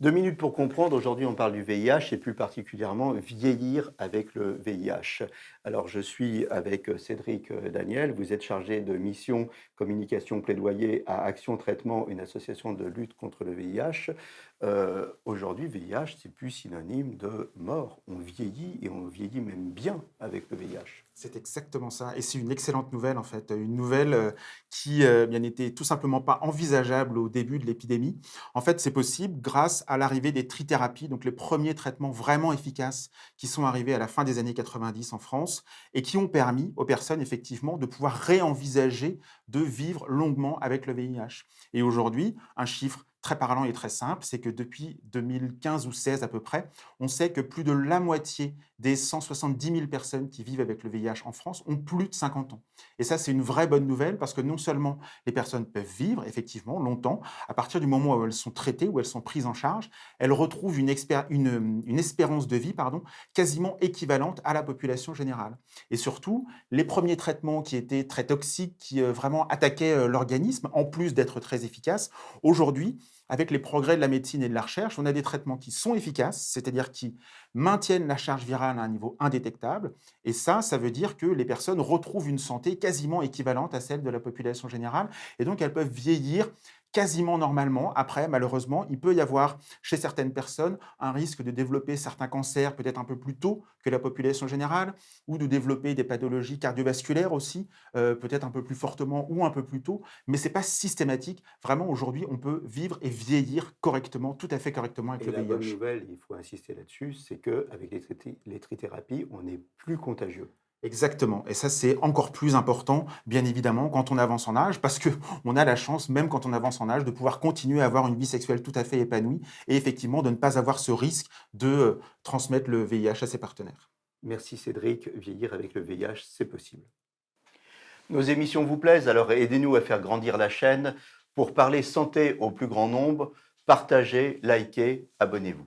2 minutes pour comprendre, aujourd'hui on parle du VIH et plus particulièrement vieillir avec le VIH. Alors je suis avec Cédric Daniel, vous êtes chargé de mission communication plaidoyer à Action Traitement, une association de lutte contre le VIH. Aujourd'hui VIH c'est plus synonyme de mort, on vieillit et on vieillit même bien avec le VIH. C'est exactement ça et c'est une excellente nouvelle, en fait, une nouvelle, qui, bien n'était tout simplement pas envisageable au début de l'épidémie. En fait, c'est possible grâce à l'arrivée des trithérapies, donc les premiers traitements vraiment efficaces qui sont arrivés à la fin des années 90 en France et qui ont permis aux personnes effectivement de pouvoir réenvisager de vivre longuement avec le VIH et aujourd'hui, un chiffre très parlant et très simple, c'est que depuis 2015 ou 16 à peu près, on sait que plus de la moitié des 170 000 personnes qui vivent avec le VIH en France ont plus de 50 ans. Et ça, c'est une vraie bonne nouvelle parce que non seulement les personnes peuvent vivre effectivement longtemps, à partir du moment où elles sont traitées, où elles sont prises en charge, elles retrouvent une espérance de vie quasiment équivalente à la population générale. Et surtout, les premiers traitements qui étaient très toxiques, qui vraiment attaquaient l'organisme, en plus d'être très efficaces, aujourd'hui, avec les progrès de la médecine et de la recherche, on a des traitements qui sont efficaces, c'est-à-dire qui maintiennent la charge virale à un niveau indétectable. Et ça veut dire que les personnes retrouvent une santé quasiment équivalente à celle de la population générale. Et donc, elles peuvent vieillir quasiment normalement. Après, malheureusement, il peut y avoir chez certaines personnes un risque de développer certains cancers peut-être un peu plus tôt que la population générale ou de développer des pathologies cardiovasculaires aussi, peut-être un peu plus fortement ou un peu plus tôt. Mais ce n'est pas systématique. Vraiment, aujourd'hui, on peut vivre et vieillir correctement, tout à fait correctement avec Et le la bonne VIH. nouvelle, il faut insister là-dessus, c'est qu'avec les trithérapies, on n'est plus contagieux. Exactement et ça, c'est encore plus important, bien évidemment, quand on avance en âge parce qu'on a la chance, même quand on avance en âge, de pouvoir continuer à avoir une vie sexuelle tout à fait épanouie et effectivement de ne pas avoir ce risque de, transmettre le VIH à ses partenaires. Merci Cédric, vieillir avec le VIH, c'est possible. Nos émissions vous plaisent, alors aidez-nous à faire grandir la chaîne. Pour parler santé au plus grand nombre, partagez, likez, abonnez-vous.